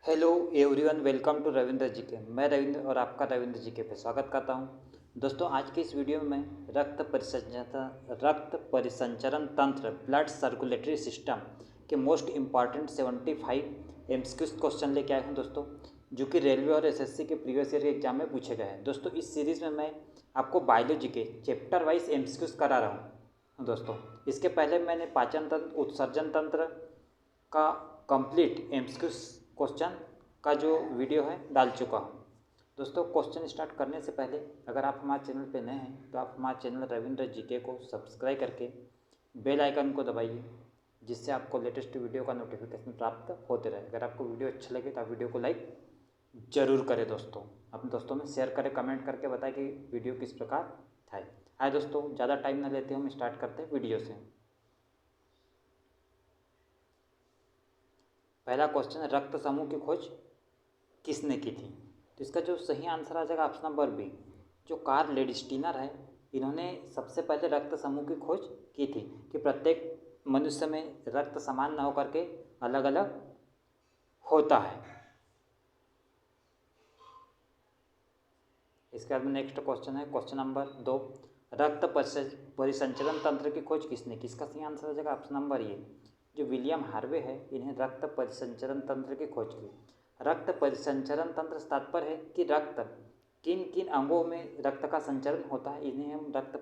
Hello everyone, welcome to Ravindra ji के। मैं रविंद्र और आपका रविंद्र जी के पे स्वागत करता हूं। दोस्तों, आज की इस वीडियो में मैं रक्त परिसंचरण तंत्र ब्लड सर्कुलेटरी सिस्टम के मोस्ट इम्पॉर्टेंट 75 एमसीक्यूज क्वेश्चन लेके आया हूं दोस्तों, जो कि रेलवे और एसएससी के प्रीवियस ईयर के एग्जाम में पूछे गए हैं। दोस्तों, इस सीरीज़ में मैं आपको बायोलॉजी के चैप्टर वाइज एमसीक्यूज करा रहा हूँ दोस्तों। इसके पहले मैंने पाचन तंत्र, उत्सर्जन तंत्र का कंप्लीट एमसीक्यूज क्वेश्चन का जो वीडियो है डाल चुका हूँ दोस्तों। क्वेश्चन स्टार्ट करने से पहले अगर आप हमारे चैनल पर नए हैं तो आप हमारे चैनल रविंद्र जीके को सब्सक्राइब करके बेल आइकन को दबाइए, जिससे आपको लेटेस्ट वीडियो का नोटिफिकेशन प्राप्त होते रहे। अगर आपको वीडियो अच्छा लगे तो आप वीडियो को लाइक ज़रूर करें दोस्तों, अपने दोस्तों में शेयर करें, कमेंट करके बताएं कि वीडियो किस प्रकार था। आए दोस्तों, ज़्यादा टाइम न लेते हम स्टार्ट करते हैं वीडियो से। पहला क्वेश्चन है, रक्त समूह की खोज किसने की थी? तो इसका जो सही आंसर आ जाएगा ऑप्शन नंबर बी, जो कार्ल लेडस्टीनर है। इन्होंने सबसे पहले रक्त समूह की खोज की थी कि प्रत्येक मनुष्य में रक्त समान न होकर के अलग अलग होता है। इसके बाद में नेक्स्ट क्वेश्चन है, क्वेश्चन नंबर 2, रक्त परिसंचरण तंत्र की खोज किसने की? इसका सही आंसर आ जाएगा ऑप्शन नंबर ए, जो विलियम हार्वे है, इन्हें रक्त परिसंचरण तंत्र की खोज की। रक्त परिसंचरण तंत्र से तात्पर्य है कि रक्त किन किन अंगों में रक्त का संचरण होता है, इन्हें हम रक्त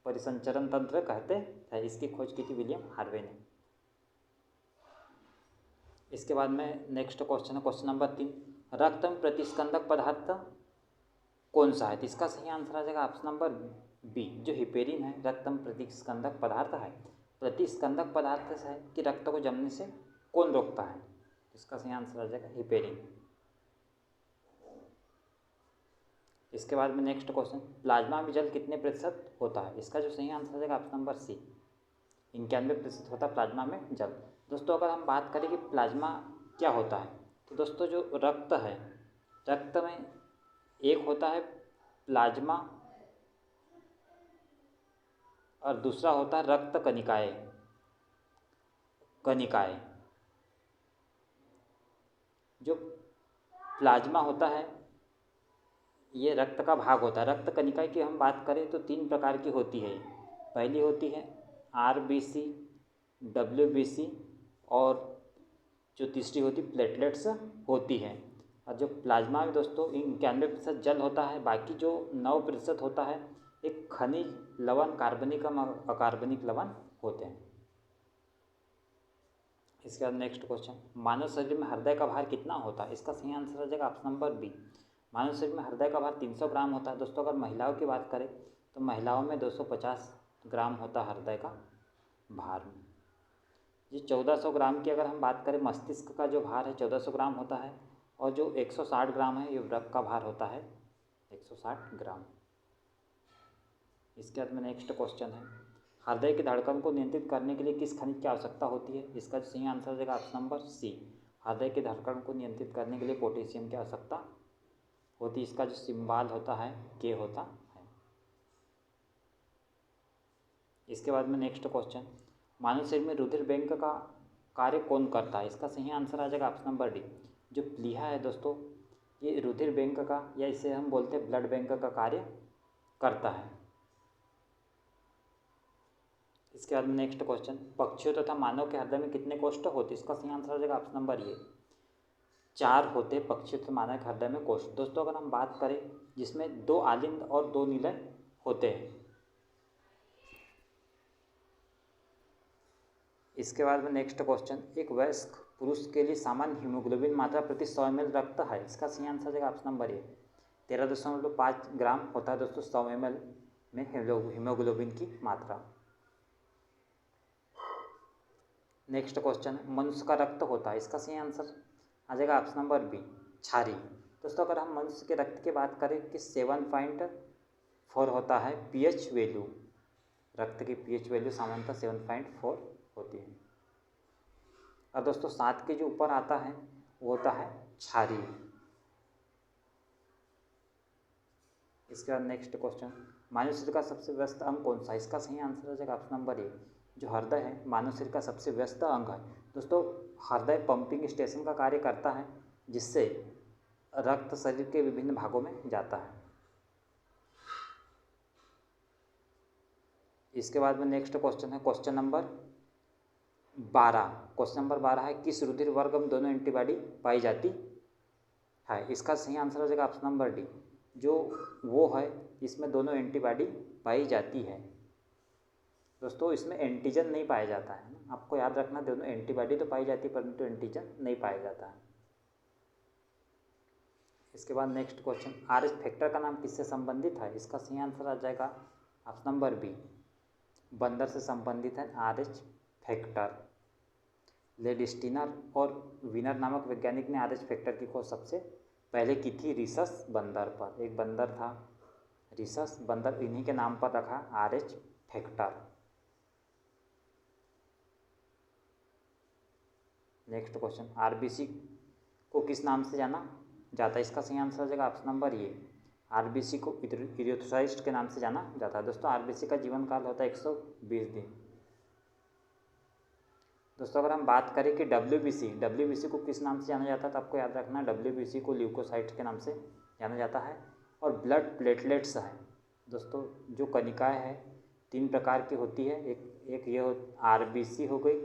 परिसंचरण तंत्र कहते हैं। इसकी खोज की थी विलियम हार्वे ने। इसके बाद में नेक्स्ट क्वेश्चन है, क्वेश्चन नंबर 3, रक्त में प्रतिस्कंदक पदार्थ कौन सा है? तो इसका सही आंसर आ जाएगा ऑप्शन नंबर बी, जो हिपेरिन है, रक्त में प्रतिस्कंदक पदार्थ है। प्रतिस्कंदक पदार्थ है कि रक्त को जमने से कौन रोकता है? इसका सही आंसर आ जाएगा हिपेरिन। इसके बाद में नेक्स्ट क्वेश्चन, प्लाज्मा में जल कितने प्रतिशत होता है? इसका जो सही आंसर आ जाएगा ऑप्शन नंबर सी, 91% होता है प्लाज्मा में जल। दोस्तों, अगर हम बात करें कि प्लाज्मा क्या होता है, तो दोस्तों जो रक्त है, रक्त में एक होता है प्लाज्मा और दूसरा होता है रक्त कनिकाएं। जो प्लाज्मा होता है ये रक्त का भाग होता है। रक्त कनिकाएं की हम बात करें तो 3 प्रकार की होती है। पहली होती है आरबीसी, डब्ल्यूबीसी, और जो तीसरी होती प्लेटलेट्स होती है। और जो प्लाज्मा में दोस्तों 91% जल होता है, बाकी जो 9% होता है एक खनिज लवण, कार्बनिक अकार्बनिक लवण होते हैं। इसके बाद नेक्स्ट क्वेश्चन, मानव शरीर में हृदय का भार कितना होता है? इसका सही आंसर आ जाएगा ऑप्शन नंबर बी, मानव शरीर में हृदय का भार 300 ग्राम होता है। दोस्तों, अगर महिलाओं की बात करें तो महिलाओं में 250 ग्राम होता है हृदय का भार। ये 1400 ग्राम की अगर हम बात करें, मस्तिष्क का जो भार है 1400 ग्राम होता है, और जो 160 ग्राम है ये वृक्क का भार होता है 160 ग्राम। इसके बाद में नेक्स्ट क्वेश्चन है, हृदय की धड़कन को नियंत्रित करने के लिए किस खनिज की आवश्यकता होती है? इसका सही आंसर हो जाएगा ऑप्शन नंबर सी, हृदय की धड़कन को नियंत्रित करने के लिए पोटेशियम की आवश्यकता होती है। इसका जो सिंबल होता है के होता है। इसके बाद में नेक्स्ट क्वेश्चन, मानव शरीर में रुधिर बैंक का कार्य कौन करता है? इसका सही आंसर आ जाएगा ऑप्शन नंबर डी, जो प्लीहा है दोस्तों, ये रुधिर बैंक का, या इसे हम बोलते हैं ब्लड बैंक का कार्य करता है। इसके बाद में नेक्स्ट क्वेश्चन, पक्षियों तथा मानव के हृदय में कितने कोष्ठ होते? इसका सही आंसर हो जाएगा ऑप्शन नंबर ए, 4 होते पक्षियों तथा मानव के हृदय में कोष्ठ। दोस्तों, अगर हम बात करें जिसमें 2 आलिंद और 2 निलय होते हैं। इसके बाद में नेक्स्ट क्वेश्चन, एक वयस्क पुरुष के लिए सामान्य हीमोग्लोबिन मात्रा प्रति 100 ml रक्त है। इसका सही आंसर हो जाएगा ऑप्शन नंबर ए, 13.5 ग्राम होता है दोस्तों 100 ml में हीमोग्लोबिन की मात्रा। नेक्स्ट क्वेश्चन, मनुष्य का रक्त होता है, इसका सही आंसर आ जाएगा ऑप्शन नंबर बी, क्षारीय। दोस्तों, अगर हम मनुष्य के रक्त की बात करें कि 7.4 होता है पीएच वैल्यू, रक्त की पीएच वैल्यू सामान्यतः 7.4 होती है। और दोस्तों 7 के जो ऊपर आता है वो होता है क्षारीय। इसके बाद नेक्स्ट क्वेश्चन, मानव शरीर का सबसे व्यस्त अंग कौन सा? इसका सही आंसर हो जाएगा ऑप्शन नंबर ए, जो हृदय है मानव शरीर का सबसे व्यस्त अंग है। दोस्तों हृदय पंपिंग स्टेशन का कार्य करता है, जिससे रक्त शरीर के विभिन्न भागों में जाता है। इसके बाद में नेक्स्ट क्वेश्चन है क्वेश्चन नंबर 12। क्वेश्चन नंबर 12 है किस रुधिर वर्ग में दोनों एंटीबॉडी पाई जाती है। इसका सही आंसर हो जाएगा ऑप्शन नंबर डी, जो वो है इसमें दोनों एंटीबॉडी पाई जाती है। दोस्तों इसमें एंटीजन नहीं पाया जाता है ना, आपको याद रखना, दोनों एंटीबॉडी तो पाई जाती है परंतु एंटीजन नहीं पाया जाता है। इसके बाद नेक्स्ट क्वेश्चन RH फैक्टर का नाम किससे संबंधित है। इसका सही आंसर आ जाएगा ऑप्शन नंबर बी, बंदर से संबंधित है RH फैक्टर। लेडिस्टिनर और विनर नामक वैज्ञानिक ने RH फैक्टर की खोज सबसे पहले की थी रिसस बंदर पर। एक बंदर था रिसस बंदर, इन्हीं के नाम पर रखा RH factor. Next question RBC को किस नाम से जाना जाता है। इसका सही आंसर हो जाएगा ऑप्शन नंबर ए, RBC को इरिथ्रोसाइट के नाम से जाना जाता है। दोस्तों RBC का जीवन काल होता है 120 दिन। दोस्तों अगर हम बात करें कि WBC को किस नाम से जाना जाता है, तो आपको याद रखना WBC को ल्यूकोसाइट के नाम से जाना जाता है। और ब्लड प्लेटलेट्स है दोस्तों, जो कनिकाएँ हैं 3 प्रकार की होती है, एक ये RBC हो गई,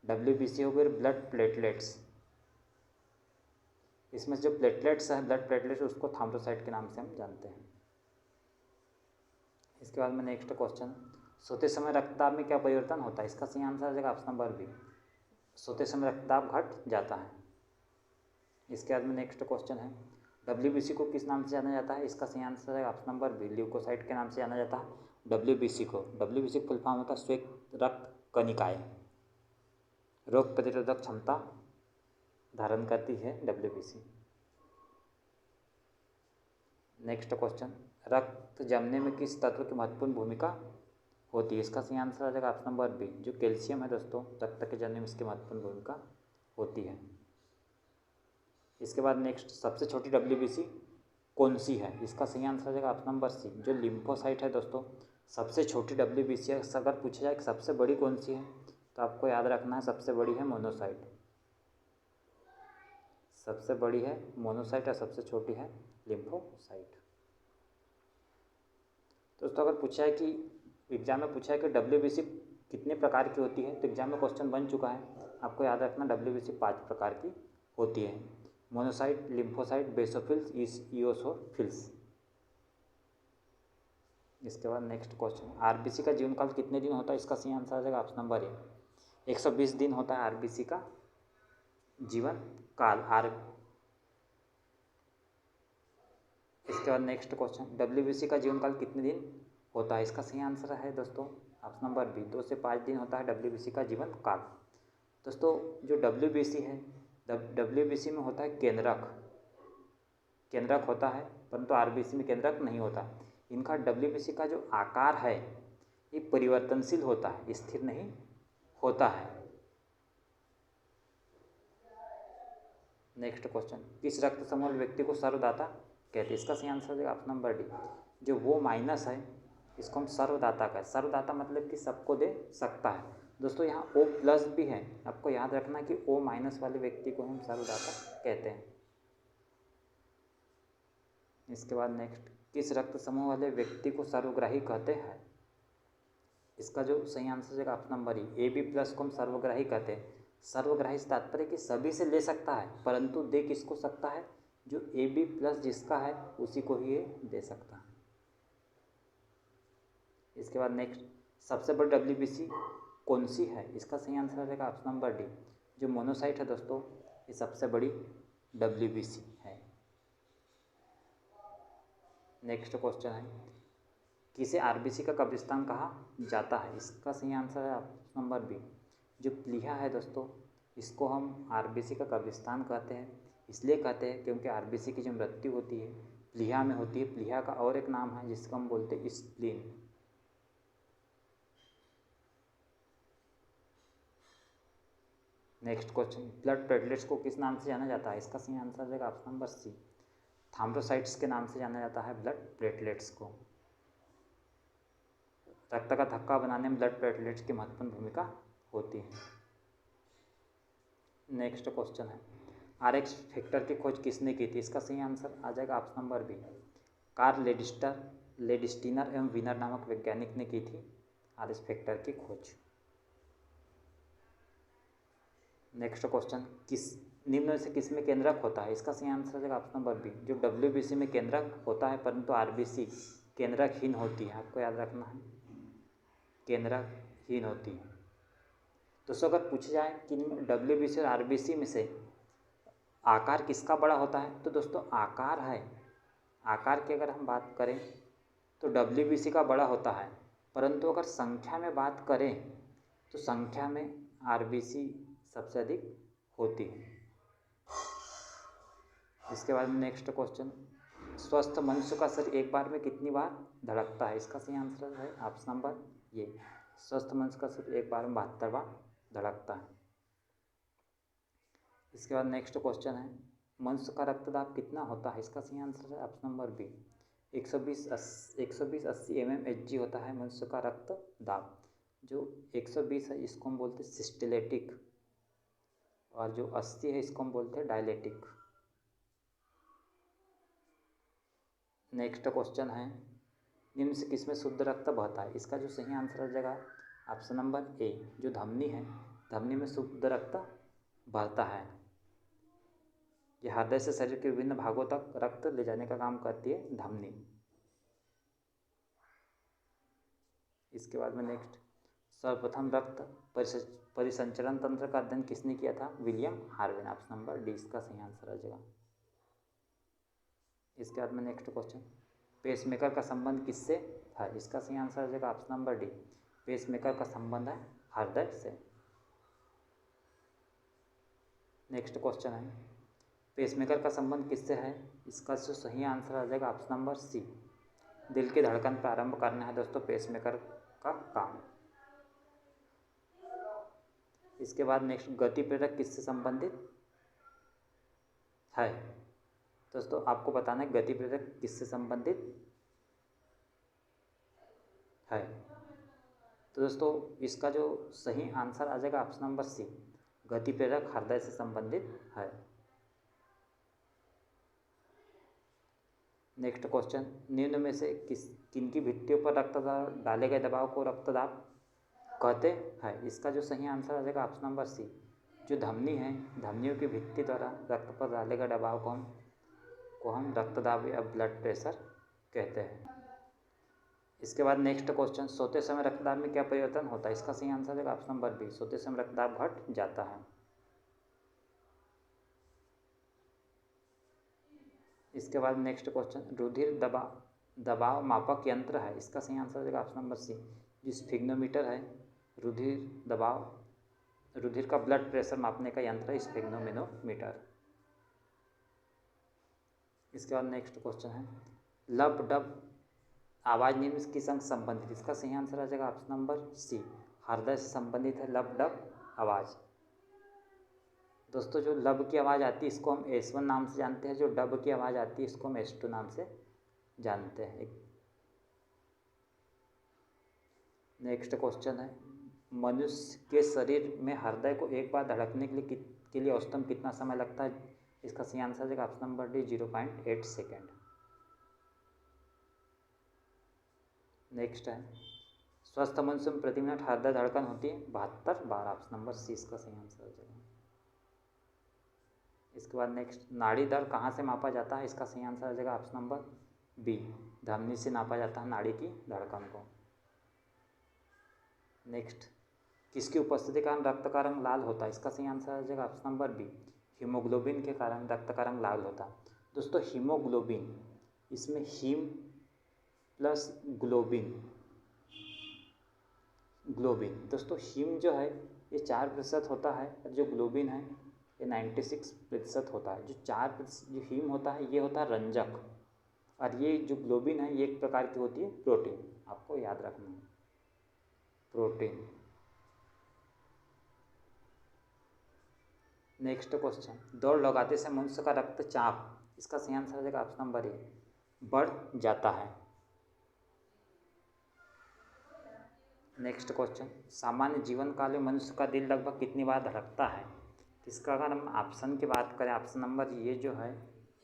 WBC हो गई, ब्लड प्लेटलेट्स। इसमें जो प्लेटलेट्स है ब्लड प्लेटलेट्स उसको थ्रोम्बोसाइट के नाम से हम जानते हैं। इसके बाद में नेक्स्ट क्वेश्चन सोते समय रक्तदाब में क्या परिवर्तन होता है। इसका सही आंसर आ जाएगा ऑप्शन नंबर बी, सोते समय रक्तदाब घट जाता है। इसके बाद में नेक्स्ट क्वेश्चन है WBC को किस नाम से जाना जाता है। इसका सही आंसर है ऑप्शन नंबर बी, ल्यूकोसाइट के नाम से जाना जाता है WBC को। WBC फुल फॉर्म होता है श्वेत रक्त कनिकाएँ, रोग प्रतिरोधक क्षमता धारण करती है WBC। नेक्स्ट क्वेश्चन रक्त जमने में किस तत्व की महत्वपूर्ण भूमिका होती है। इसका सही आंसर आ जाएगा ऑप्शन नंबर बी, जो कैल्शियम है दोस्तों, रक्त के जमने में इसकी महत्वपूर्ण भूमिका होती है। इसके बाद नेक्स्ट सबसे छोटी WBC कौन सी है। इसका सही आंसर आ जाएगा ऑप्शन नंबर सी, जो लिम्फोसाइट है दोस्तों, सबसे छोटी WBC है। अगर पूछा जाए कि सबसे बड़ी कौन सी है, तो आपको याद रखना है सबसे बड़ी है मोनोसाइट। सबसे बड़ी है मोनोसाइट और सबसे छोटी है लिम्फोसाइट। दोस्तों अगर पूछा है कि एग्जाम में पूछा है कि WBC कितने प्रकार की होती है, तो एग्जाम में क्वेश्चन बन चुका है, आपको याद रखना WBC 5 प्रकार की होती है। Monocyte, lymphocyte, basophils, eosinophils. इसके बाद नेक्स्ट क्वेश्चन RBC का जीवन काल कितने दिन होता है। इसका सही आंसर आ जाएगा ऑप्शन नंबर ए, 120 दिन होता है RBC का जीवन काल। इसके बाद नेक्स्ट क्वेश्चन WBC का जीवन काल कितने दिन होता है। इसका सही आंसर है दोस्तों ऑप्शन नंबर बी, 2 से 5 दिन होता है WBC का जीवन काल। दोस्तों जो WBC है WBC में होता है केंद्रक होता है, परंतु RBC में केंद्रक नहीं होता। इनका WBC का जो आकार है ये परिवर्तनशील होता है, स्थिर नहीं होता है। नेक्स्ट क्वेश्चन किस रक्त समूह व्यक्ति को सर्वदाता कहते हैं। इसका सही आंसर है ऑप्शन नंबर डी, जो वो माइनस है इसको हम सर्वदाता कहते हैं। सर्वदाता मतलब कि सबको दे सकता है। दोस्तों यहाँ O+ भी है, आपको याद रखना कि O- वाले व्यक्ति को हम सर्वदाता कहते हैं। इसके बाद नेक्स्ट किस रक्त समूह वाले व्यक्ति को सर्वग्राही कहते हैं। इसका जो सही आंसर है ऑप्शन नंबर ई, AB+ को हम सर्वग्राही कहते हैं। सर्वग्राही से तात्पर्य कि सभी से ले सकता है, परंतु दे किसको सकता है, जो AB+ जिसका है उसी को ही ये दे सकता है। इसके बाद नेक्स्ट सबसे बड़ी WBC कौन सी है। इसका सही आंसर आ जाएगा ऑप्शन नंबर डी, जो मोनोसाइट है दोस्तों, ये सबसे बड़ी WBC है। नेक्स्ट क्वेश्चन है किसे RBC का कब्रिस्तान कहा जाता है। इसका सही आंसर है ऑप्शन नंबर बी, जो प्लीहा है दोस्तों, इसको हम RBC का कब्रिस्तान कहते हैं। इसलिए कहते हैं क्योंकि RBC की जो मृत्यु होती है प्लीहा में होती है। प्लीहा का और एक नाम है जिसको हम बोलते हैं spleen. Next question blood platelets को किस नाम से जाना जाता है। इसका सही आंसर है ऑप्शन नंबर सी, थ्रोम्बोसाइट्स के नाम से जाना जाता है ब्लड प्लेटलेट्स को। रक्त का थक्का बनाने में ब्लड प्लेटलेट्स की महत्वपूर्ण भूमिका होती है। नेक्स्ट क्वेश्चन है, आरएक्स फैक्टर की खोज किसने की थी? इसका सही आंसर आ जाएगा ऑप्शन नंबर बी, कार्ल लेडिस्टीनर एवं वीनर नामक वैज्ञानिक ने की थी आरएक्स फैक्टर की खोज। नेक्स्ट क्वेश्चन, निम्न में से किस में केंद्रक होता है? इसका सही आंसर है ऑप्शन नंबर बी, जो डब्ल्यूबीसी में केंद्रक होता है परंतु आरबीसी केंद्रकहीन होती है। आपको याद रखना है, केंद्रकहीन होती है। दोस्तों अगर पूछा जाए कि डब्ल्यूबीसी और आरबीसी में से आकार किसका बड़ा होता है, तो दोस्तों आकार की अगर हम बात करें तो डब्ल्यूबीसी का बड़ा होता है, परंतु अगर संख्या में बात करें तो संख्या में आरबीसी सबसे अधिक होती है। इसके बाद नेक्स्ट क्वेश्चन, स्वस्थ मनुष्य का शरीर एक बार में कितनी बार धड़कता है? इसका सही आंसर है ऑप्शन नंबर ये, स्वस्थ मनुष्य का शरीर एक बार में 72 बार धड़कता है। इसके बाद नेक्स्ट क्वेश्चन है, मनुष्य का रक्तदाब कितना होता है? इसका सही आंसर है ऑप्शन नंबर बी, 120/80 mmHg होता है मनुष्य का रक्तदाब। जो 120 है इसको हम बोलते हैं सिस्टोलिटिक, और जो 80 है इसको हम बोलते हैं डायलिटिक। नेक्स्ट क्वेश्चन है, निम्न से किसमें शुद्ध रक्त बहता है? इसका जो सही आंसर हो जाएगा ऑप्शन नंबर ए, जो धमनी है, धमनी में शुद्ध रक्त बहता है। यह हृदय से शरीर के विभिन्न भागों तक रक्त ले जाने का काम करती है धमनी। इसके बाद में नेक्स्ट, सर्वप्रथम रक्त परिसंचरण तंत्र का अध्ययन किसने किया था? William Harvin, option number D इसका सही आंसर आ जाएगा। इसके बाद में नेक्स्ट क्वेश्चन, पेसमेकर का संबंध किससे है? इसका सही आंसर आ जाएगा ऑप्शन नंबर डी, पेसमेकर का संबंध है हृदय से। नेक्स्ट क्वेश्चन है, पेसमेकर का संबंध किससे है? इसका जो सही आंसर आ जाएगा ऑप्शन नंबर सी, दिल की धड़कन प्रारंभ करना है दोस्तों पेसमेकर का काम। इसके बाद नेक्स्ट, गति प्रेरक किससे संबंधित है? दोस्तों आपको बताना है गति प्रेरक किससे संबंधित है। तो दोस्तों इसका जो सही आंसर आ जाएगा ऑप्शन नंबर सी, गति प्रेरक हृदय से संबंधित है। नेक्स्ट क्वेश्चन, निम्न में से किनकी भित्तियों पर रक्तदाब डाले गए दबाव को रक्तदाब कहते हैं? इसका जो सही आंसर आ जाएगा ऑप्शन नंबर सी, जो धमनी है, धमनियों की भित्ति द्वारा रक्त पर डाले गए दबाव को हम रक्तदाब या ब्लड प्रेशर कहते हैं। इसके बाद नेक्स्ट क्वेश्चन, सोते समय रक्तदाब में क्या परिवर्तन होता है? इसका सही आंसर आ जाएगा ऑप्शन नंबर बी, सोते समय रक्तदाब घट जाता है। इसके बाद नेक्स्ट क्वेश्चन, रुधिर दबाव मापक यंत्र है? इसका सही आंसर आ जाएगा ऑप्शन नंबर सी, जो स्फिग्नोमीटर है, रुधिर का ब्लड प्रेशर मापने का यंत्र है स्फिग्नोमीटर। इसके बाद नेक्स्ट क्वेश्चन है, लब डब आवाज़ निम्न के संग संबंधित? इसका सही आंसर आ जाएगा ऑप्शन नंबर सी, हृदय से संबंधित है लब डब आवाज़। दोस्तों जो लब की आवाज़ आती है इसको हम S1 नाम से जानते हैं, जो डब की आवाज़ आती है इसको हम S2 नाम से जानते हैं। नेक्स्ट क्वेश्चन है, मनुष्य के शरीर में हृदय को एक बार धड़कने के लिए औसतन कितना समय लगता है? इसका सही आंसर है option number D, 0.8 second. Next है, स्वस्थ मनुष्य में प्रति मिनट हृदय धड़कन होती है 72 बार, ऑप्शन नंबर सी इसका सही आंसर हो जाएगा। इसके बाद नेक्स्ट, नाड़ी दर कहाँ से मापा जाता है? इसका सही आंसर आ जाएगा ऑप्शन नंबर बी, धमनी से नापा जाता है नाड़ी की धड़कन को। नेक्स्ट, किसकी उपस्थिति के कारण रक्त का रंग लाल होता है? इसका सही आंसर आ जाएगा ऑप्शन नंबर बी, हीमोग्लोबिन के कारण रक्त का रंग लाल होता है। दोस्तों हीमोग्लोबिन, इसमें हीम प्लस ग्लोबिन, दोस्तों हीम जो है ये 4% होता है और जो ग्लोबिन है ये 96% होता है। जो 4% जो हीम होता है ये होता है रंजक, और ये जो ग्लोबिन है ये एक प्रकार की होती है प्रोटीन, आपको याद रखना है प्रोटीन। नेक्स्ट क्वेश्चन, दौड़ लगाते से मनुष्य का रक्तचाप? इसका सही आंसर हो जाएगा ऑप्शन नंबर ए, बढ़ जाता है। नेक्स्ट क्वेश्चन, सामान्य जीवन काल में मनुष्य का दिल लगभग कितनी बार धड़कता है? इसका अगर हम ऑप्शन की बात करें, ऑप्शन नंबर ये जो है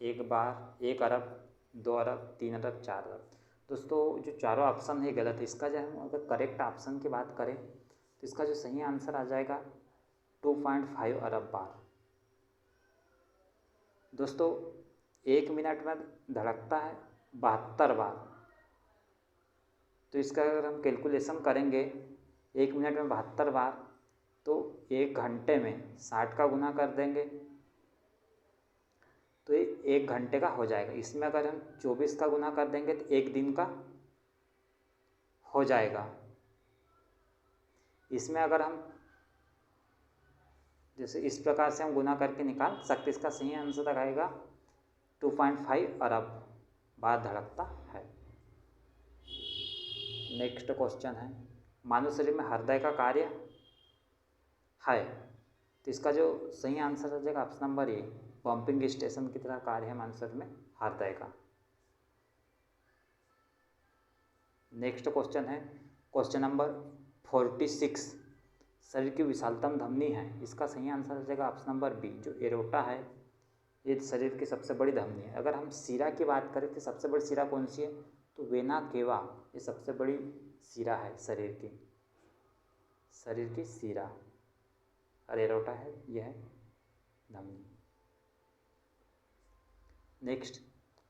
1 बार, 1 अरब, 2 अरब, 3 अरब, 4 अरब। दोस्तों जो चारों ऑप्शन है गलत है। इसका जो हम अगर करेक्ट ऑप्शन की बात करें तो इसका जो सही आंसर आ जाएगा 2.5 अरब बार। दोस्तों 1 मिनट में धड़कता है 72 बार। तो इसका अगर हम कैलकुलेशन करेंगे 1 मिनट में 72 बार, तो 1 घंटे में 60 का गुना कर देंगे तो ये 1 घंटे का हो जाएगा। इसमें अगर हम 24 का गुना कर देंगे तो 1 दिन का हो जाएगा। इसमें अगर हम जैसे इस प्रकार से हम गुना करके निकाल सकते, इसका सही आंसर आएगा 2.5 अरब बार धड़कता है। नेक्स्ट क्वेश्चन है, मानव शरीर में हृदय का कार्य है, तो इसका जो सही आंसर हो जाएगा option number A, pumping station की तरह कार्य है मानव शरीर में हृदय का। नेक्स्ट क्वेश्चन है क्वेश्चन नंबर 46, शरीर की विशालतम धमनी है, इसका सही आंसर हो जाएगा ऑप्शन नंबर बी, जो एरोटा है ये शरीर की सबसे बड़ी धमनी है। अगर हम शिरा की बात करें तो सबसे बड़ी शिरा कौन सी है, तो वेना केवा ये सबसे बड़ी शिरा है शरीर की शिरा, और एरोटा है यह है धमनी। नेक्स्ट,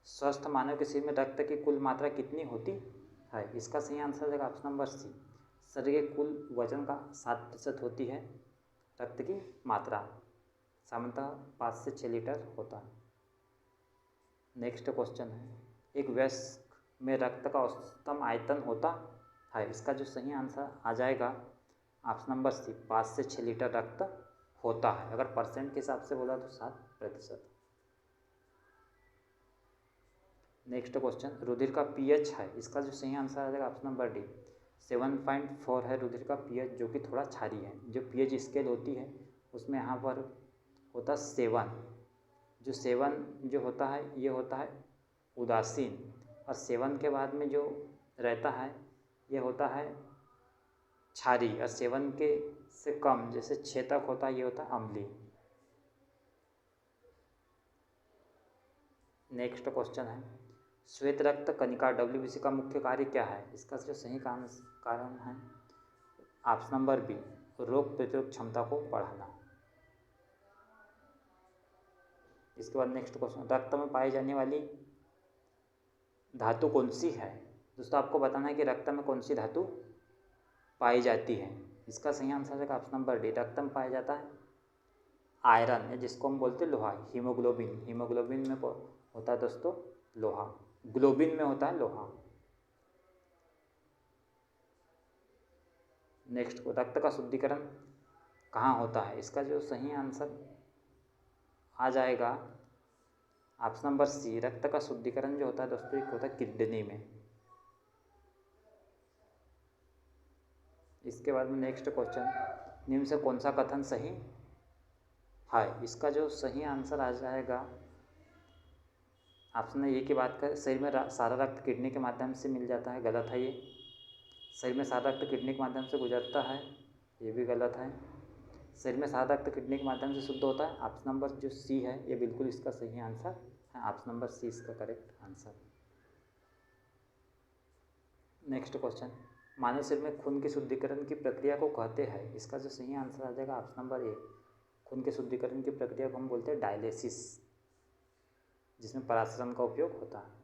स्वस्थ मानव के शरीर में रक्त की कुल मात्रा कितनी होती है, इसका सही आंसर हो जाएगा ऑप्शन नंबर सी, शरीर के कुल वजन का 7% होती है रक्त की मात्रा, सामान्यतः 5 से 6 लीटर होता है। नेक्स्ट क्वेश्चन है, एक वयस्क में रक्त का औसतम आयतन होता है, इसका जो सही आंसर आ जाएगा ऑप्शन नंबर सी, 5 से 6 लीटर रक्त होता है। अगर परसेंट के हिसाब से बोला तो 7%। नेक्स्ट क्वेश्चन, रुधिर का पीएच है, इसका जो सही आंसर आ जाएगा ऑप्शन नंबर डी, 7.4 है रुधिर का पीएच, जो कि थोड़ा क्षारी है। जो पीएच स्केल होती है उसमें यहाँ पर होता 7, जो 7 जो होता है ये होता है उदासीन, और 7 के बाद में जो रहता है ये होता है क्षारी, और 7 के से कम जैसे 6 तक होता है ये होता है अम्लीय। नेक्स्ट क्वेश्चन है, श्वेत रक्त कणिका WBC का मुख्य कार्य क्या है, इसका जो सही कारण है ऑप्शन नंबर बी, रोग प्रतिरोध क्षमता को बढ़ाना। इसके बाद नेक्स्ट क्वेश्चन, रक्त में पाई जाने वाली धातु कौन सी है। दोस्तों आपको बताना है कि रक्त में कौन सी धातु पाई जाती है, इसका सही आंसर है ऑप्शन नंबर डी, रक्त में पाया जाता है आयरन, जिसको हम बोलते हैं लोहा, हीमोग्लोबिन। हीमोग्लोबिन में होता है दोस्तों लोहा, ग्लोबिन में होता है लोहा। नेक्स्ट, रक्त का शुद्धिकरण कहाँ होता है, इसका जो सही आंसर आ जाएगा ऑप्शन नंबर सी, रक्त का शुद्धिकरण जो होता है दोस्तों एक होता है किडनी में। इसके बाद में नेक्स्ट क्वेश्चन, निम्न से कौन सा कथन सही है, इसका जो सही आंसर आ जाएगा ऑप्शन ए की बात करें, शरीर में सारा रक्त किडनी के माध्यम से मिल जाता है, गलत है ये। शरीर में सारा रक्त किडनी के माध्यम से गुजरता है, ये भी गलत है। शरीर में सारा रक्त किडनी के माध्यम से शुद्ध होता है, ऑप्शन नंबर जो सी है ये बिल्कुल इसका सही आंसर है, ऑप्शन नंबर सी इसका करेक्ट आंसर। नेक्स्ट क्वेश्चन, मानव शरीर में खून के शुद्धिकरण की प्रक्रिया को कहते हैं, इसका जो सही आंसर आ जाएगा ऑप्शन नंबर ए, खून के शुद्धिकरण की प्रक्रिया को हम बोलते हैं डायलिसिस, जिसमें पराश्रम का उपयोग होता है।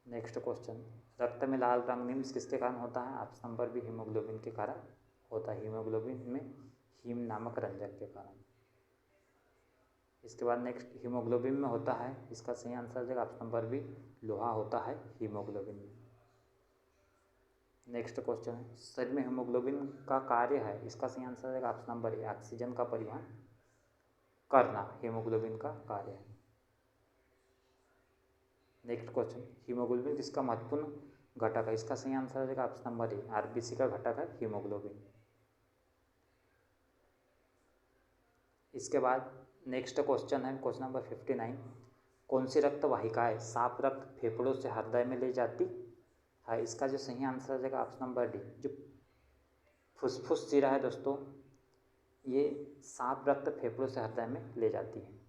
नेक्स्ट क्वेश्चन, रक्त में लाल रंग निम्न किसके कारण होता है, ऑप्शन नंबर बी, हीमोग्लोबिन के कारण होता है, हीमोग्लोबिन में हीम नामक रंजक के कारण। इसके बाद नेक्स्ट, हीमोग्लोबिन में होता है, इसका सही आंसर आ जाएगा ऑप्शन नंबर बी, लोहा होता है हीमोग्लोबिन में। नेक्स्ट क्वेश्चन है, शरीर में हीमोग्लोबिन का कार्य है, इसका सही आंसर आ जाएगा ऑप्शन नंबर ए, ऑक्सीजन का परिवहन करना हीमोग्लोबिन का कार्य है। नेक्स्ट क्वेश्चन, हीमोग्लोबिन किसका महत्वपूर्ण घटक है, इसका सही आंसर आ जाएगा ऑप्शन नंबर ए, RBC का घटक है हीमोग्लोबिन। इसके बाद नेक्स्ट क्वेश्चन है क्वेश्चन नंबर 59, कौन सी रक्त वाहिकाएं साफ रक्त फेफड़ों से हृदय में ले जाती है। इसका जो सही आंसर हो जाएगा ऑप्शन नंबर डी। जो फुसफुस शिरा है दोस्तों, ये साफ रक्त फेफड़ों से हृदय में ले जाती है।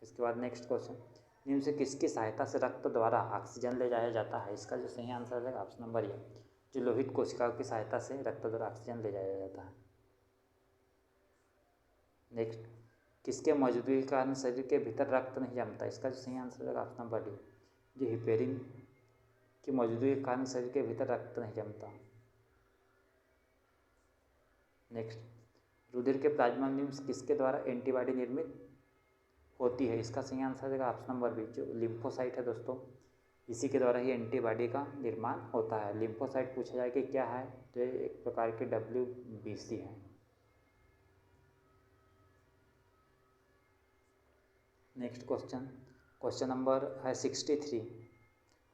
इसके बाद नेक्स्ट क्वेश्चन, निम्न से किसकी सहायता से रक्त द्वारा ऑक्सीजन ले जाया जाता है? इसका जो सही आंसर हो जाएगा ऑप्शन नंबर ए, जो लोहित कोशिकाओं की सहायता से रक्त द्वारा ऑक्सीजन ले जाया जाता है। नेक्स्ट, किसके मौजूदगी के कारण शरीर के भीतर रक्त नहीं जमता? इसका जो सही आंसर हो जाएगा ऑप्शन नंबर डी, जो हिपेरिन की मौजूदगी के कारण शरीर के भीतर रक्त नहीं जमता। नेक्स्ट, रुधिर के प्लाज्मा निम्न किसके द्वारा एंटीबॉडी निर्मित होती है? इसका सही आंसर देगा ऑप्शन नंबर बी, जो लिम्फोसाइट है दोस्तों, इसी के द्वारा ही एंटीबॉडी का निर्माण होता है। लिम्फोसाइट पूछा जाए कि क्या है, तो ये एक प्रकार के WBC है। नेक्स्ट क्वेश्चन, क्वेश्चन नंबर है 63,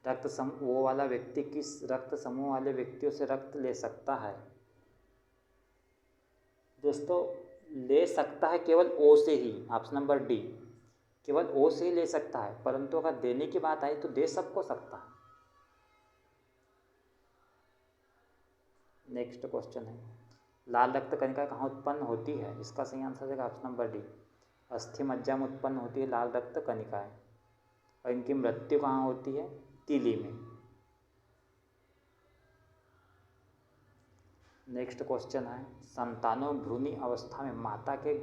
रक्त समूह वाला व्यक्ति किस रक्त समूह वाले व्यक्तियों से रक्त ले सकता है? दोस्तों, ले सकता है केवल O से ही, ऑप्शन नंबर डी, केवल O से ही ले सकता है, परंतु अगर देने की बात आई तो दे सबको सकता है। नेक्स्ट क्वेश्चन है, लाल रक्त कणिका कहाँ उत्पन्न होती है? इसका सही आंसर है ऑप्शन नंबर डी, अस्थि मज्जा में उत्पन्न होती है लाल रक्त कणिकाएं, और इनकी मृत्यु कहाँ होती है? तीली में। नेक्स्ट क्वेश्चन है, संतानों भ्रूणी अवस्था में माता के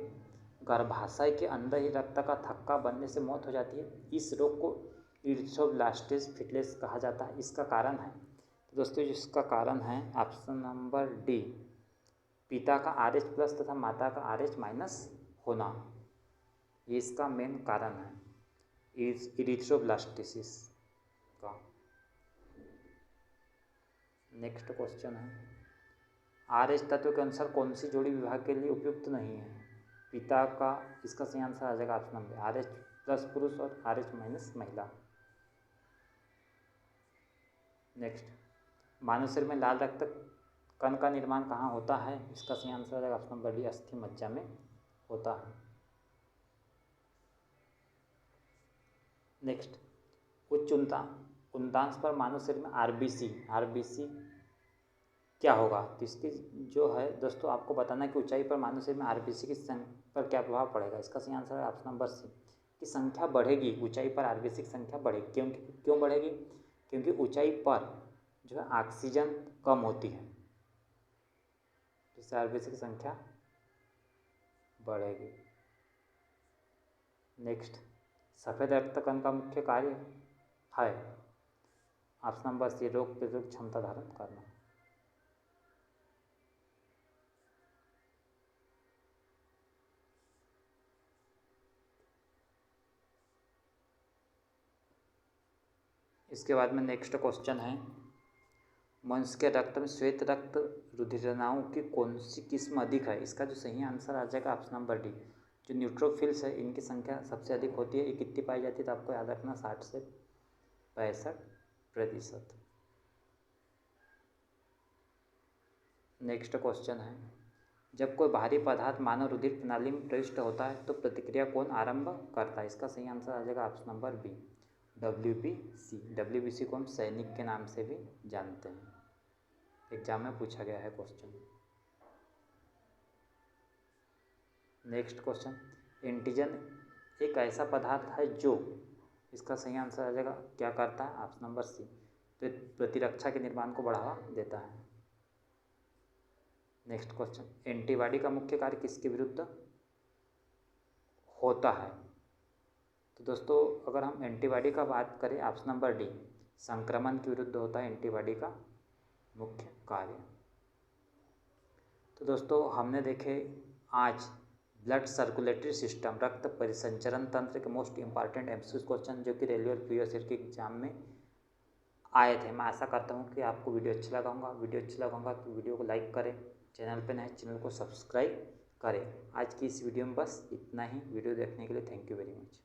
गर्भाशय के अंदर ही रक्त का थक्का बनने से मौत हो जाती है। इस रोग को इरिथ्रोब्लास्टिस फिटलेस कहा जाता है। इसका कारण है, तो दोस्तों इसका कारण है ऑप्शन नंबर डी, पिता का RH+ तथा माता का RH- होना। ये इसका मेन कारण है इरिथ्रोब्लास्टिसिस का। नेक्स्ट क्वेश्चन है, RH तत्व के अनुसार कौन सी जोड़ी विवाह के लिए उपयुक्त नहीं है? पिता का, इसका सही आंसर आ जाएगा ऑप्शन नंबर RH+ पुरुष और RH- महिला। नेक्स्ट, मानव शरीर में लाल रक्त कण का निर्माण कहाँ होता है? इसका सही आंसर आ जाएगा ऑप्शन नंबर डी, अस्थि मज्जा में होता है। नेक्स्ट, उच्च उद्यांश पर मानव शरीर में RBC क्या होगा? तो इसकी जो है दोस्तों आपको बताना है कि ऊंचाई पर मानव शरीर में RBC की संख्या पर क्या प्रभाव पड़ेगा? इसका सही आंसर है ऑप्शन नंबर सी, की संख्या बढ़ेगी, ऊंचाई पर RBC की संख्या बढ़ेगी। क्यों बढ़ेगी? क्योंकि ऊंचाई पर जो है ऑक्सीजन कम होती है, जिससे RBC की संख्या बढ़ेगी। नेक्स्ट, सफ़ेद रक्त कण का मुख्य कार्य है ऑप्शन नंबर सी, रोग प्रतिरोधक क्षमता धारण करना। इसके बाद में नेक्स्ट क्वेश्चन है, मनुष्य के रक्त में श्वेत रक्त रुधिरनाओं की कौन सी किस्म अधिक है? इसका जो सही आंसर आ जाएगा ऑप्शन नंबर डी, जो न्यूट्रोफिल्स है इनकी संख्या सबसे अधिक होती है। ये कितनी पाई जाती है? तो आपको याद रखना 60 से 65%। नेक्स्ट क्वेश्चन है, जब कोई भारी पदार्थ मानव रुधिर प्रणाली में प्रविष्ट होता है तो प्रतिक्रिया कौन आरंभ करता है? इसका सही आंसर आ जाएगा ऑप्शन नंबर बी, WBC को हम सैनिक के नाम से भी जानते हैं, एग्जाम में पूछा गया है क्वेश्चन। नेक्स्ट क्वेश्चन, एंटीजन एक ऐसा पदार्थ है जो, इसका सही आंसर आ जाएगा क्या करता है? ऑप्शन नंबर सी, तो प्रतिरक्षा के निर्माण को बढ़ावा देता है। नेक्स्ट क्वेश्चन, एंटीबॉडी का मुख्य कार्य किसके विरुद्ध होता है? तो दोस्तों अगर हम एंटीबॉडी का बात करें, ऑप्शन नंबर डी, संक्रमण के विरुद्ध होता है एंटीबॉडी का मुख्य कार्य। तो दोस्तों हमने देखे आज ब्लड सर्कुलेटरी सिस्टम, रक्त परिसंचरण तंत्र के मोस्ट इंपॉर्टेंट MCQ क्वेश्चन जो कि रेलवे और प्रीवियस ईयर के एग्जाम में आए थे। मैं आशा करता हूँ कि आपको वीडियो अच्छा लगा होगा तो वीडियो को लाइक करें, चैनल पर नए चैनल को सब्सक्राइब करें। आज की इस वीडियो में बस इतना ही। वीडियो देखने के लिए थैंक यू वेरी मच।